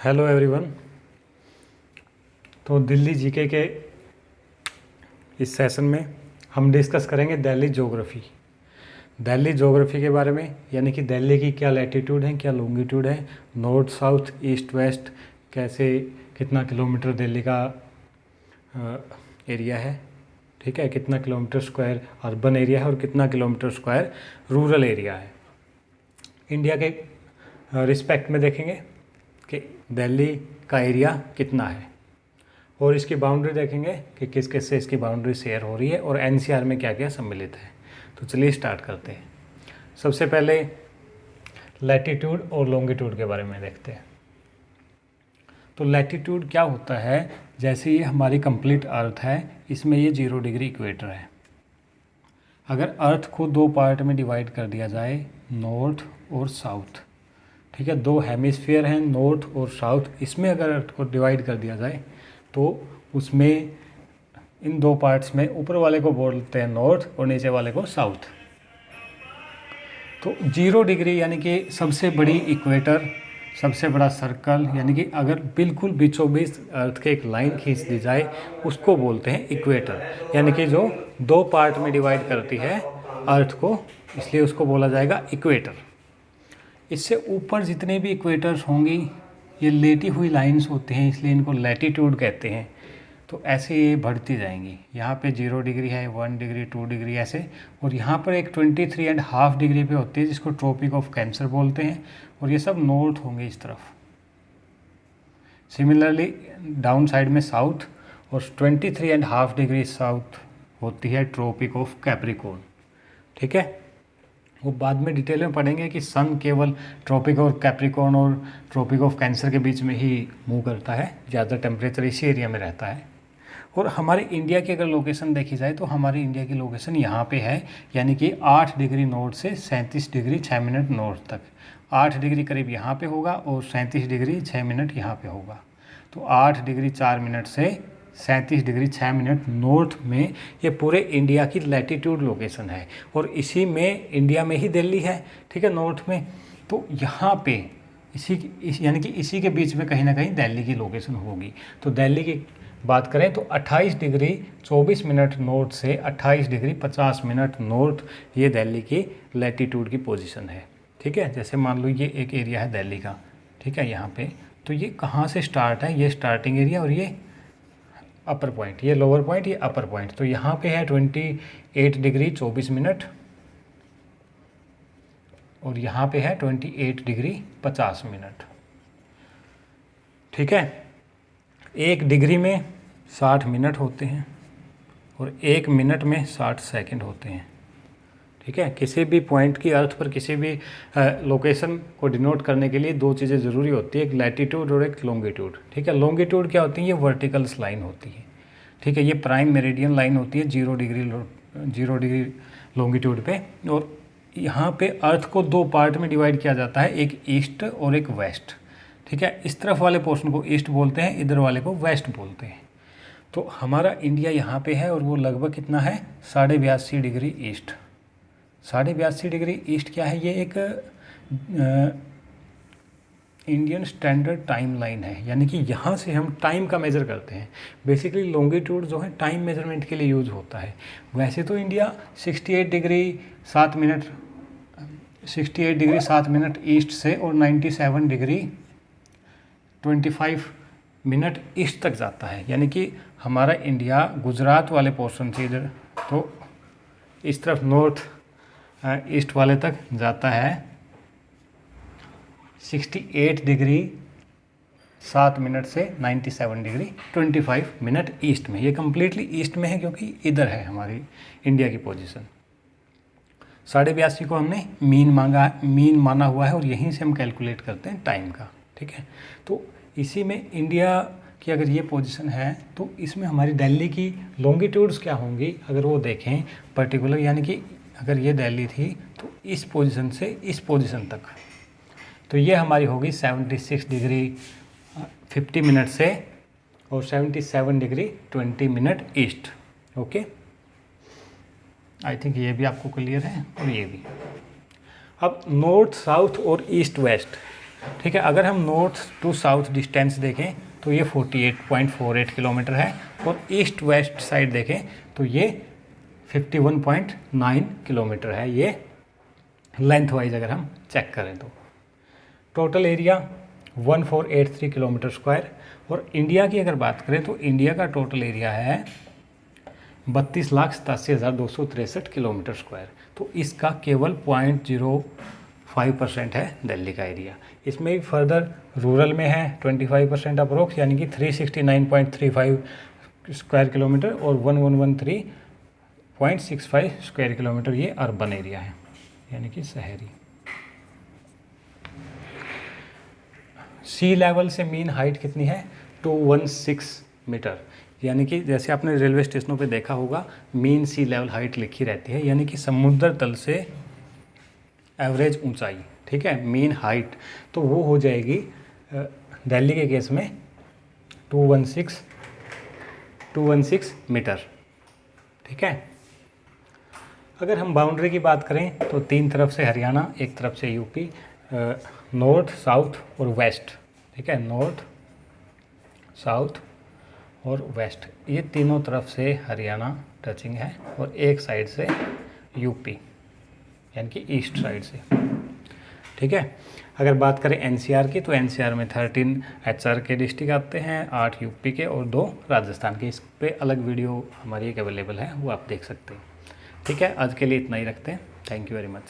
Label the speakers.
Speaker 1: Hello everyone. तो Delhi GK के इस सेशन में हम डिस्कस करेंगे दिल्ली ज्योग्राफी। दिल्ली ज्योग्राफी के बारे में, यानी कि दिल्ली की क्या लैटिट्यूड है, क्या लॉन्गिट्यूड है, नॉर्थ साउथ ईस्ट वेस्ट, कैसे कितना किलोमीटर दिल्ली का एरिया है, ठीक है, कितना किलोमीटर स्क्वायर अर्बन एरिया है और कितना किलोमीटर स्क्वायर रूरल एरिया है। इंडिया के रिस्पेक्ट में देखेंगे कि दिल्ली का एरिया कितना है और इसकी बाउंड्री देखेंगे कि किस किस से इसकी बाउंड्री शेयर हो रही है और एनसीआर में क्या क्या सम्मिलित है। तो चलिए स्टार्ट करते हैं। सबसे पहले लैटिट्यूड और लॉन्गिट्यूड के बारे में देखते हैं। तो लैटिट्यूड क्या होता है, जैसे ये हमारी कंप्लीट अर्थ है, इसमें ये 0 डिग्री इक्वेटर है। अगर अर्थ को दो पार्ट में डिवाइड कर दिया जाए, नॉर्थ और साउथ, ठीक है, दो हेमिस्फीयर हैं नॉर्थ और साउथ, इसमें अगर अर्थ को डिवाइड कर दिया जाए तो उसमें इन दो पार्ट्स में ऊपर वाले को बोलते हैं नॉर्थ और नीचे वाले को साउथ। तो 0 डिग्री यानी कि सबसे बड़ी इक्वेटर, सबसे बड़ा सर्कल, यानी कि अगर बिल्कुल बीचों बीच अर्थ के एक लाइन खींच दी जाए उसको बोलते हैं इक्वेटर, यानी कि जो दो पार्ट में डिवाइड करती है अर्थ को, इसलिए उसको बोला जाएगा इक्वेटर। इससे ऊपर जितने भी इक्वेटर्स होंगी ये लेटी हुई लाइंस होती हैं, इसलिए इनको लैटिट्यूड कहते हैं। तो ऐसे ये बढ़ती जाएंगी। यहाँ पे 0 डिग्री है, 1 डिग्री, 2 डिग्री ऐसे, और यहाँ पर एक 23.5 डिग्री पे होती है जिसको ट्रॉपिक ऑफ कैंसर बोलते हैं, और ये सब नॉर्थ होंगे इस तरफ। सिमिलरली डाउन साइड में साउथ, और 23.5 डिग्री साउथ होती है ट्रॉपिक ऑफ कैप्रिकॉर्न, ठीक है। वो बाद में डिटेल में पढ़ेंगे कि सन केवल ट्रॉपिक और कैप्रिकॉर्न और ट्रॉपिक ऑफ कैंसर के बीच में ही मूव करता है, ज़्यादा टेम्परेचर इसी एरिया में रहता है। और हमारे इंडिया की अगर लोकेशन देखी जाए तो हमारी इंडिया की लोकेशन यहाँ पे है, यानी कि 8 डिग्री नॉर्थ से 37 डिग्री 6 मिनट नॉर्थ तक। 8 डिग्री करीब यहाँ पे होगा और 37 डिग्री 6 मिनट यहाँ पे होगा। तो 8 डिग्री 4 मिनट से 37 डिग्री 6 मिनट नॉर्थ में ये पूरे इंडिया की लैटिट्यूड लोकेशन है, और इसी में इंडिया में ही दिल्ली है, ठीक है, नॉर्थ में। तो यहाँ पे यानी कि इसी के बीच में कहीं ना कहीं दिल्ली की लोकेशन होगी। तो दिल्ली की बात करें तो 28 डिग्री 24 मिनट नॉर्थ से 28 डिग्री 50 मिनट नॉर्थ ये दिल्ली की लैटिट्यूड की पोजीशन है, ठीक है। जैसे मान लो ये एक एरिया है दिल्ली का, ठीक है, यहाँ पे तो ये कहाँ से स्टार्ट है, ये स्टार्टिंग एरिया और ये अपर पॉइंट, ये लोअर पॉइंट, ये अपर पॉइंट। तो यहाँ पे है 28 डिग्री 24 मिनट और यहाँ पे है 28 डिग्री 50 मिनट, ठीक है। 1 डिग्री में 60 मिनट होते हैं और 1 मिनट में 60 सेकंड होते हैं, ठीक है। किसी भी पॉइंट की अर्थ पर किसी भी लोकेशन को डिनोट करने के लिए दो चीज़ें ज़रूरी होती है, एक लैटिट्यूड और एक लॉन्गिट्यूड, ठीक है। लॉन्गिट्यूड क्या होती है, ये वर्टिकल लाइन होती है, ठीक है, ये प्राइम मेरिडियन लाइन होती है 0 डिग्री लॉन्गिट्यूड पे। और यहाँ पे अर्थ को दो पार्ट में डिवाइड किया जाता है, एक ईस्ट और एक वेस्ट, ठीक है। इस तरफ वाले पोर्शन को ईस्ट बोलते हैं, इधर वाले को वेस्ट बोलते हैं। तो हमारा इंडिया यहाँ पे है और वो लगभग कितना है, 82.5 डिग्री ईस्ट। 82.5 डिग्री ईस्ट क्या है, ये एक इंडियन स्टैंडर्ड टाइम लाइन है, यानी कि यहाँ से हम टाइम का मेज़र करते हैं। बेसिकली लॉन्गिट्यूड जो है टाइम मेजरमेंट के लिए यूज़ होता है। वैसे तो India 68 degree 7 minute 68 degree 7 minute east से और 97 डिग्री 25 मिनट ईस्ट तक जाता है, यानी कि हमारा इंडिया गुजरात वाले पोर्शन से इधर तो इस तरफ नॉर्थ ईस्ट वाले तक जाता है 68 डिग्री 7 मिनट से 97 डिग्री 25 मिनट ईस्ट में। ये कम्प्लीटली ईस्ट में है क्योंकि इधर है हमारी इंडिया की पोजीशन। 82.5 को हमने मीन माना हुआ है और यहीं से हम कैलकुलेट करते हैं टाइम का, ठीक है। तो इसी में इंडिया की अगर ये पोजीशन है तो इसमें हमारी दिल्ली की लॉन्गिट्यूड्स क्या होंगी अगर वो देखें पर्टिकुलर, यानी कि अगर ये दिल्ली थी तो इस पोजीशन से इस पोजीशन तक, तो ये हमारी होगी 76 डिग्री 50 मिनट से और 77 degree 20 minute east, okay. I think ये भी आपको क्लियर है और ये भी। अब नॉर्थ साउथ और ईस्ट वेस्ट, ठीक है। अगर हम नॉर्थ टू साउथ डिस्टेंस देखें तो ये 48.48 किलोमीटर है, और ईस्ट वेस्ट साइड देखें तो ये 51.9 किलोमीटर है, ये लेंथ वाइज अगर हम चेक करें तो। Total area 1483 kilometre square. और इंडिया की अगर बात करें तो इंडिया का टोटल एरिया है 32,87,263 किलोमीटर स्क्वायर। तो इसका केवल 0.05% है दिल्ली का एरिया। इसमें भी फर्दर रूरल में है 25% अप्रोक्स, यानी कि 369.35 स्क्वायर किलोमीटर, और 1113.65 स्क्वायर किलोमीटर ये अर्बन एरिया है, यानी कि शहरी। सी लेवल से मीन हाइट कितनी है? 216 मीटर, यानी कि जैसे आपने रेलवे स्टेशनों पे देखा होगा मीन सी लेवल हाइट लिखी रहती है, यानी कि समुद्र तल से एवरेज ऊंचाई, ठीक है, मीन हाइट। तो वो हो जाएगी दिल्ली के केस में 216 मीटर, ठीक है। अगर हम बाउंड्री की बात करें तो 3 तरफ से हरियाणा, एक तरफ से यूपी, नॉर्थ साउथ और वेस्ट, ठीक है, नॉर्थ साउथ और वेस्ट, ये तीनों तरफ से हरियाणा टचिंग है, और एक साइड से यूपी, यानी कि ईस्ट साइड से, ठीक है। अगर बात करें एनसीआर की तो एनसीआर में 13 एचआर के डिस्ट्रिक्ट आते हैं, 8 यूपी के और 2 राजस्थान के। इस पे अलग वीडियो हमारी एक अवेलेबल है, वो आप देख सकते हैं, ठीक है। आज के लिए इतना ही रखते हैं। Thank you very much.